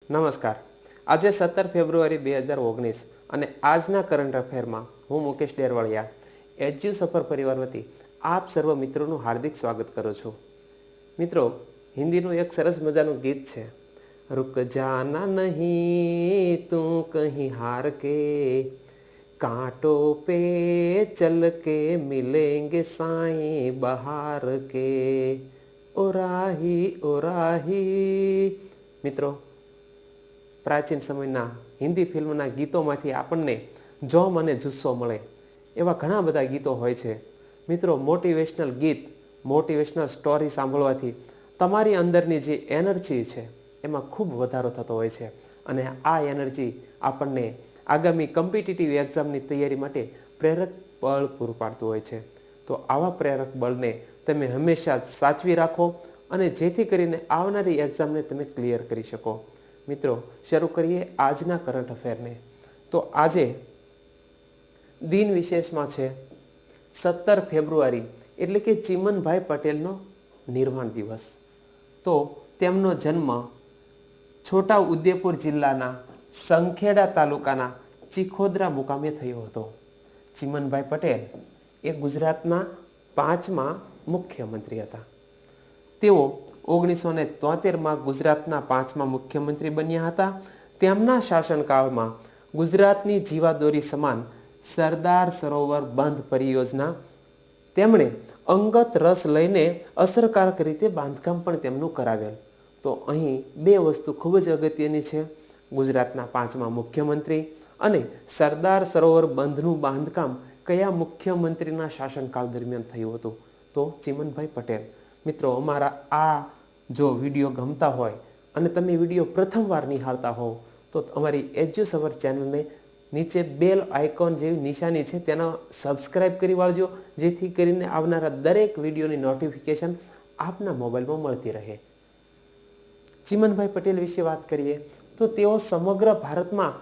નમસ્કાર. આજે 17 ફેબ્રુઆરી 2019 અને આજના કરંટ અફેરમાં હું મુકેશ ડેરવાળિયા એજ્યુ સફર પરિવાર વતી આપ સર્વ મિત્રોનું હાર્દિક સ્વાગત કરું છું. મિત્રો, હિન્દીનું એક સરસ મજાનું ગીત છે, રૂક જાના નહીં તું કહી હાર કે, કાંટો પે ચલ કે મિલેંગે સાઈ બહાર કે, ઓ રાહી. મિત્રો, પ્રાચીન સમયના હિન્દી ફિલ્મના ગીતોમાંથી આપણને જોમ અને જુસ્સો મળે એવા ઘણા બધા ગીતો હોય છે. મિત્રો, મોટિવેશનલ ગીત, મોટિવેશનલ સ્ટોરી સાંભળવાથી તમારી અંદરની જે એનર્જી છે એમાં ખૂબ વધારો થતો હોય છે અને આ એનર્જી આપણને આગામી કોમ્પિટિટિવ એક્ઝામની તૈયારી માટે પ્રેરક બળ પૂરું પાડતું હોય છે. તો આવા પ્રેરક બળને તમે હંમેશા સાચવી રાખો અને જેથી કરીને આવનારી એક્ઝામને તમે ક્લિયર કરી શકો. મિત્રો, શરૂ કરીએ આજના કરંટ અફેરને. તો આજે દિન વિશેષમાં છે 17 ફેબ્રુઆરી એટલે કે ચિમનભાઈ પટેલનો નિર્વાણ દિવસ. તો તેમનો જન્મ છોટા ઉદેપુર જિલ્લાના સંખેડા તાલુકાના ચિખોદરા મુકામે થયો હતો. ચિમનભાઈ પટેલ એ ગુજરાતના 5મા મુખ્યમંત્રી હતા. તેઓ 1973માં ગુજરાતના 5મા મુખ્યમંત્રી બન્યા હતા. તેમના શાસનકાળમાં ગુજરાતની જીવાદોરી સમાન સરદાર સરોવર બંધ પરિયોજના તેમણે અંગત રસ લઈને અસરકારક રીતે બાંધકામ પણ તેમનું કરાવેલ. તો અહીં બે વસ્તુ ખૂબ જ અગત્યની છે. ગુજરાતના 5મા મુખ્યમંત્રી અને સરદાર સરોવર બંધનું બાંધકામ કયા મુખ્યમંત્રીના શાસનકાળ દરમિયાન થયું હતું? તો ચિમનભાઈ પટેલ. મિત્રો, અમારા આ જો વિડીયો ગમતા હોય અને તમે વિડીયો પ્રથમવાર નિહાળતા હોવ તો અમારી એજ્યુ સફર ચેનલને નીચે બેલ આઇકોન જેવી નિશાની છે તેનો સબસ્ક્રાઈબ કરી વાળજો, જેથી કરીને આવનારા દરેક વિડીયોની નોટિફિકેશન આપના મોબાઈલમાં મળતી રહે. ચિમનભાઈ પટેલ વિશે વાત કરીએ તો તેઓ સમગ્ર ભારતમાં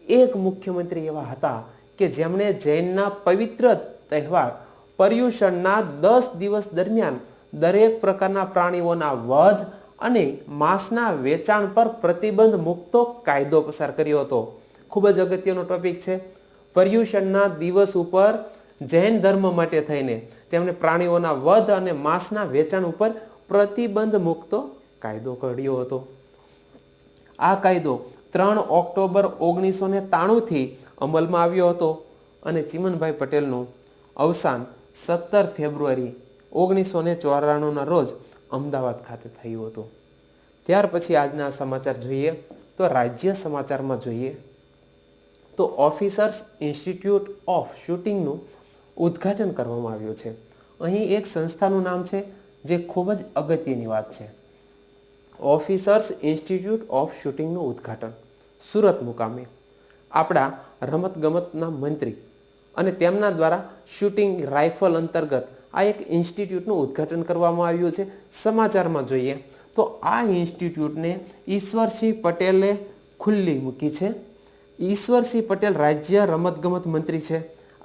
એક મુખ્યમંત્રી એવા હતા કે જેમણે જૈનના પવિત્ર તહેવાર પર્યુષણના 10 દિવસ દરમિયાન દરેક પ્રકારના પ્રાણીઓના વધ અને માંસના વેચાણ પર પ્રતિબંધ મૂકતો કાયદો પસાર કર્યો હતો. ખૂબ જ અગત્યનો ટોપિક છે. પર્યુષણના દિવસ ઉપર જૈન ધર્મ માટે થઈને તેમણે પ્રાણીઓના વધ અને માંસના વેચાણ ઉપર પ્રતિબંધ મૂકતો કાયદો ઘડ્યો હતો. આ કાયદો 3 ઓક્ટોબર 1993થી અમલમાં આવ્યો હતો અને ચિમનભાઈ પટેલનું અવસાન 17 ફેબ્રુઆરી 1994ના રોજ અમદાવાદ ખાતે થયું હતું. ત્યાર પછી આજના સમાચાર જોઈએ તો રાજ્ય સમાચારમાં જોઈએ તો ઓફિસર્સ ઇન્સ્ટિટ્યૂટ ઓફ શૂટિંગનું ઉદ્ઘાટન કરવામાં આવ્યું છે. અહીં એક સંસ્થાનું નામ છે જે ખૂબ જ અગત્યની વાત છે. ઓફિસર્સ ઇન્સ્ટિટ્યૂટ ઓફ શૂટિંગનું ઉદ્ઘાટન સુરત મુકામે આપણા રમતગમતના મંત્રી અને તેમના દ્વારા શૂટિંગ રાઇફલ અંતર્ગત આ એક ઇન્સ્ટિટ્યૂટનું ઉદ્ઘાટન કરવામાં આવ્યું છે. સમાચારમાં જોઈએ તો આ ઇન્સ્ટિટ્યૂટને ઈશ્વરસિંહ પટેલે ખુલ્લી મૂકી છે. ઈશ્વરસિંહ પટેલ રાજ્ય રમતગમત મંત્રી છે.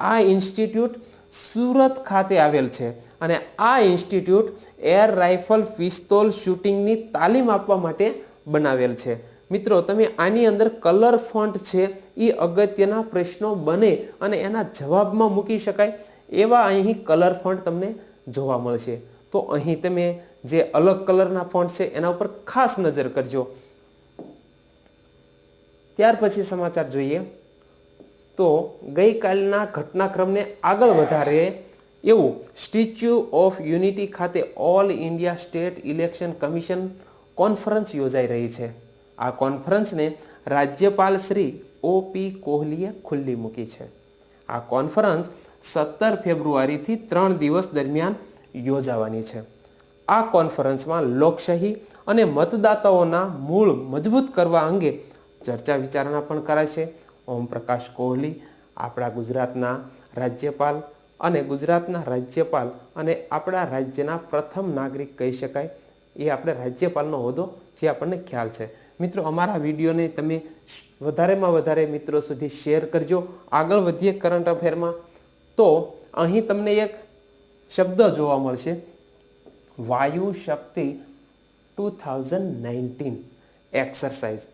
આ ઇન્સ્ટિટ્યૂટ સુરત ખાતે આવેલ છે અને આ ઇન્સ્ટિટ્યૂટ એર રાઇફલ પિસ્તોલ શૂટિંગની તાલીમ આપવા માટે બનાવેલ છે. મિત્રો, તમે આની અંદર કલર ફોન્ટ છે એ અગત્યના પ્રશ્નો બને અને એના જવાબમાં મૂકી શકાય એવા અહીં કલર ફોન્ટ તમને જોવા મળશે. તો અહીં તમે જે અલગ કલરના ફોન્ટ છે એના ઉપર ખાસ નજર કરજો. ત્યાર પછી સમાચાર જોઈએ તો ગઈકાલના ઘટનાક્રમને આગળ વધારે એવું સ્ટેચ્યુ ઓફ યુનિટી ખાતે all India state election commission conference યોજાઈ રહી છે. આ કોન્ફરન્સને રાજ્યપાલ શ્રી OP કોહલીએ ખુલ્લી મૂકી છે. આ કોન્ફરન્સ 17 ફેબ્રુઆરીથી 3 દિવસ દરમિયાન યોજાવાની છે. આ કોન્ફરન્સમાં લોકશાહી અને મતદાતાઓના મૂળ મજબૂત કરવા અંગે ચર્ચા વિચારણા પણ કરાશે. ઓમ પ્રકાશ કોહલી આપણા ગુજરાતના રાજ્યપાલ અને આપણા રાજ્યના પ્રથમ નાગરિક કહી શકાય એ આપણે રાજ્યપાલનો હોદ્દો જે આપણને ખ્યાલ છે. મિત્રો, અમારા વિડીયોને તમે વધારેમાં વધારે મિત્રો સુધી શેર કરજો. આગળ વધીએ કરંટ અફેરમાં તો અહીં તમને એક શબ્દ જોવા મળશે, વાયુ શક્તિ 2019 એક્સરસાઇઝ.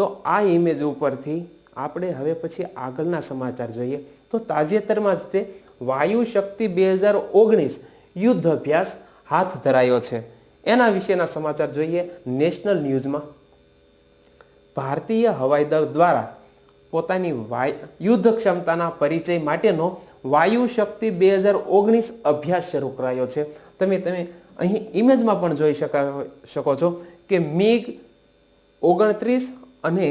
તો આ ઇમેજ ઉપરથી આપણે હવે પછી આગળના સમાચાર જોઈએ તો તાજેતરમાં જ તે વાયુ શક્તિ 2019 યુદ્ધ અભ્યાસ હાથ ધરાયો છે. એના વિશેના સમાચાર જોઈએ નેશનલ ન્યૂઝમાં. ભારતીય હવાઈ દળ દ્વારા પોતાની યુદ્ધ ક્ષમતાના પરિચય માટેનો વાયુ શક્તિ 2019 અભ્યાસ શરૂ કરાયો છે. તમે અહીં ઇમેજમાં પણ જોઈ શકો છો કે MiG 29 અને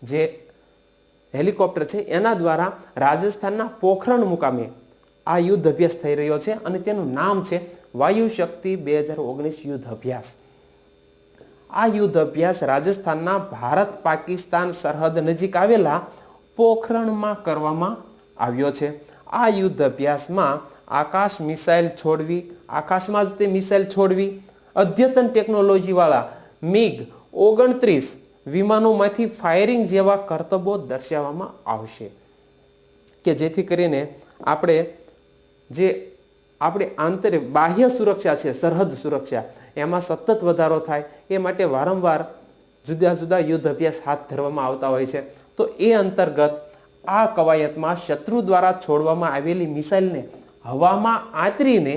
જે હેલિકોપ્ટર છે એના દ્વારા રાજસ્થાનના પોખરણ મુકામે આ યુદ્ધ અભ્યાસ થઈ રહ્યો છે અને તેનું નામ છે વાયુ શક્તિ 2019 યુદ્ધ અભ્યાસ. આ યુદ્ધ અભ્યાસ રાજસ્થાનના ભારત પાકિસ્તાન સરહદ નજીક આવેલા પોખરણમાં કરવામાં આવ્યો છે. આ યુદ્ધ અભ્યાસમાં આકાશમાં જ તે મિસાઇલ છોડવી, અદ્યતન ટેકનોલોજી વાળા MiG 29 વિમાનોમાંથી ફાયરિંગ જેવા કરતબો દર્શાવવામાં આવશે કે જેથી કરીને આપણે બાહ્ય સુરક્ષા છે, સરહદ સુરક્ષા એમાં સતત વધારો થાય એ માટે વારંવાર જુદા જુદા યુદ્ધ અભ્યાસ હાથ ધરવામાં આવતા હોય છે. તો એ અંતર્ગત આ કવાયતમાં શત્રુ દ્વારા છોડવામાં આવેલી મિસાઇલને હવામાં આંતરીને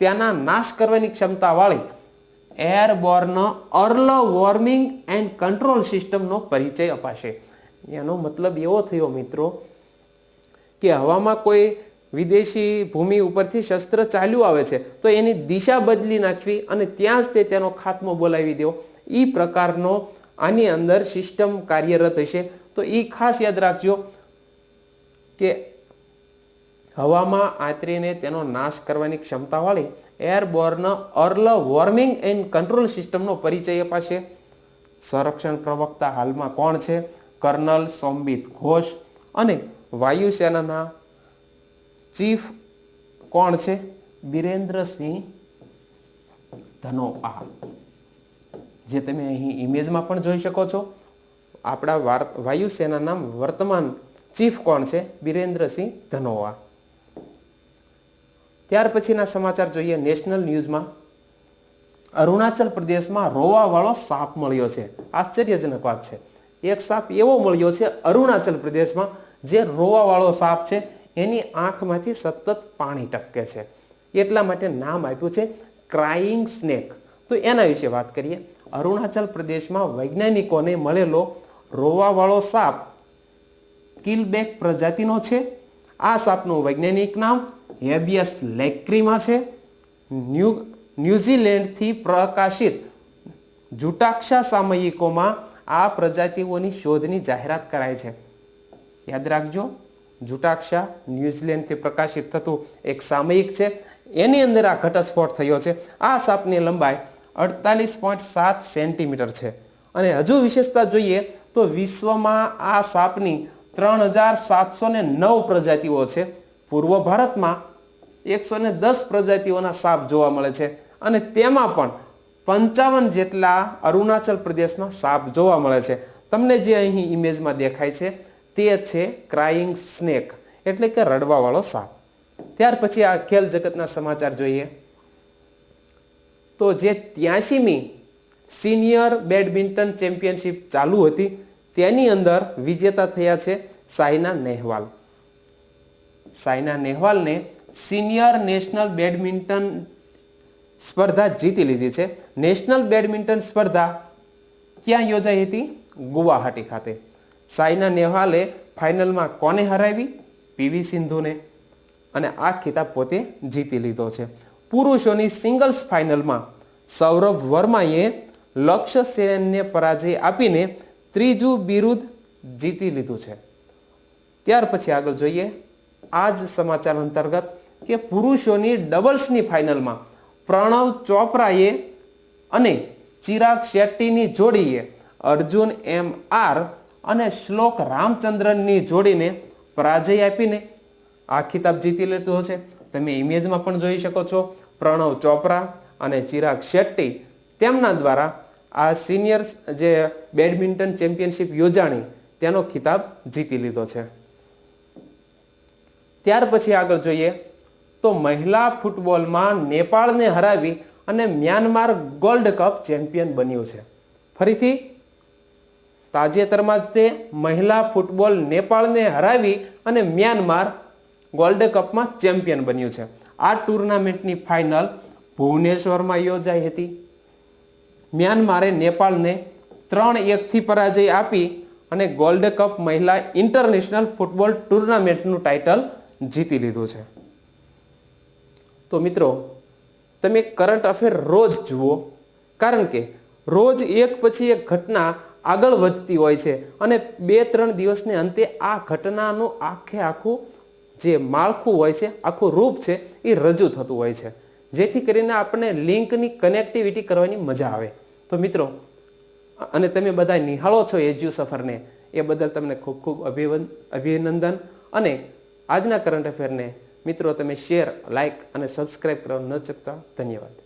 ત્યાંના નાશ કરવાની ક્ષમતાવાળી airborne early warning and control સિસ્ટમનો પરિચય અપાશે. એનો મતલબ એવો થયો મિત્રો કે હવામાં કોઈ વિદેશી ભૂમિ ઉપરથી શસ્ત્ર ચાલ્યું આવે છે તો એની દિશા બદલી નાખવી અને ત્યાં જ તેનો ખાત્મો બોલાવી દેવો, એ પ્રકારનો આની અંદર સિસ્ટમ કાર્યરત હશે. તો એ ખાસ યાદ રાખજો કે હવામાં આંતરીને તેનો નાશ કરવાની ક્ષમતાવાળી airborne early warning and control સિસ્ટમનો પરિચય અપાશે. સંરક્ષણ પ્રવક્તા હાલમાં કોણ છે? કર્નલ સોમબીર ઘોષ. અને વાયુસેનાના ચીફ કોણ છે? બિરેન્દ્રસિંહ ધનોઆ, જે તમે અહીં ઇમેજમાં પણ જોઈ શકો છો. આપણા વાયુસેનાના વર્તમાન ચીફ કોણ છે? બિરેન્દ્રસિંહ ધનોઆ. ત્યાર પછીના સમાચાર જોઈએ નેશનલ ન્યૂઝમાં. અરુણાચલ પ્રદેશમાં રોવાવાળો સાપ મળ્યો છે. આશ્ચર્યજનક વાત છે. એક સાપ એવો મળ્યો છે અરુણાચલ પ્રદેશમાં જે રોવાવાળો સાપ છે, એની આંખમાંથી સતત પાણી ટપકે છે. એટલા માટે નામ આપ્યું છે ક્રાઇંગ સ્નેક. તો એના વિશે વાત કરીએ. અરુણાચલ પ્રદેશમાં વૈજ્ઞાનિકોને મળેલો રોવાવાળો સાપ કિલબેક પ્રજાતિનો છે. આ સાપનું વૈજ્ઞાનિક નામ હેબિયસ લેક્રીમા છે. ન્યુઝીલેન્ડથી પ્રકાશિત જુટાક્ષા સામયિકોમાં આ પ્રજાતિઓની શોધની જાહેરાત કરાય છે. યાદ રાખજો, જુટાક્ષા ન્યુઝીલેન્ડથી પ્રકાશિત થતું એક સામયિક છે, એની અંદર આ ઘટસ્ફોટ થયો છે. આ સાપની લંબાઈ 48.7 સેન્ટીમીટર છે. અને હજુ વિશેષતા જોઈએ તો વિશ્વમાં આ સાપની 3709 પ્રજાતિઓ છે. પૂર્વ ભારતમાં 110 પ્રજાતિઓના સાપ જોવા મળે છે અને તેમાં પણ 55 જેટલા અરુણાચલ પ્રદેશમાં સાપ જોવા મળે છે. તમને જે અહીં ઇમેજમાં દેખાય છે તે છે ક્રાઇંગ સ્નેક, એટલે કે રડવાવાળો સાપ. ત્યાર પછી આ ખેલ જગતના સમાચાર જોઈએ તો જે 83મી સિનિયર બેડમિન્ટન ચેમ્પિયનશિપ ચાલુ હતી તેની અંદર વિજેતા થયા છે સાયના નેહવાલ. સાયના નેહવાલને સિનિયર નેશનલ બેડમિન્ટન સ્પર્ધા જીતી લીધી છે. નેશનલ બેડમિન્ટન સ્પર્ધા ક્યાં યોજાઈ હતી? ગુવાહાટી ખાતે. સાયના નેહવાલે ફાઇનલમાં કોને હરાવી? પીવી સિંધુને. અને આ ખિતાબ પોતે જીતી લીધો છે. પુરુષોની સિંગલ્સ ફાઇનલમાં સૌરભ વર્માએ લક્ષ્ય સેનને પરાજય આપીને ત્રીજું બિરુદ જીતી લીધું છે. ત્યાર પછી આગળ જોઈએ આ જ સમાચાર અંતર્ગત કે પુરુષોની ડબલ્સની ફાઇનલમાં પ્રણવ ચોપરાએ અને ચિરાગ શેટ્ટીની જોડીએ અર્જુન MR અને શ્લોક રામચંદ્રનની જોડીને પરાજય આપીને આ ખિતાબ જીતી લીધો છે. તમે ઇમેજમાં પણ જોઈ શકો છો. પ્રણવ ચોપરા અને ચિરાગ શેટ્ટી તેમના દ્વારા આ સિનિયર જે બેડમિન્ટન ચેમ્પિયનશિપ યોજાણી તેનો ખિતાબ જીતી લીધો છે. ત્યાર પછી આગળ જોઈએ તો મહિલા ફૂટબોલમાં નેપાળને હરાવી અને મ્યાનમાર ગોલ્ડ કપ ચેમ્પિયન બન્યું છે. ફરીથી તાજેતરમાં જ તે મહિલા ફૂટબોલ નેપાળને હરાવી અને મ્યાનમાર ગોલ્ડ કપમાં ચેમ્પિયન બન્યું છે. આ ટુર્નામેન્ટની ફાઇનલ ભુવનેશ્વરમાં યોજાઈ હતી. મ્યાનમારે નેપાળને 3-1 પરાજય આપી અને ગોલ્ડ કપ મહિલા ઇન્ટરનેશનલ ફૂટબોલ ટુર્નામેન્ટનું ટાઇટલ જીતી લીધું છે. તો મિત્રો, તમે કરંટ અફેર રોજ જુઓ, કારણ કે રોજ એક પછી એક ઘટના આગળ વધતી હોય છે અને 2-3 દિવસને અંતે આ ઘટનાનું આખું જે માળખું હોય છે, આખું રૂપ છે, એ રજૂ થતું હોય છે, જેથી કરીને આપણને લિંકની કનેક્ટિવિટી કરવાની મજા આવે. તો મિત્રો, અને તમે બધા નિહાળો છો એજ્યુ સફરને, એ બદલ તમને ખૂબ ખૂબ અભિનંદન. અને આજના કરંટ અફેરને મિત્રો તમે શેર, લાઇક અને સબસ્ક્રાઇબ કરવા ન ચૂકતા. ધન્યવાદ.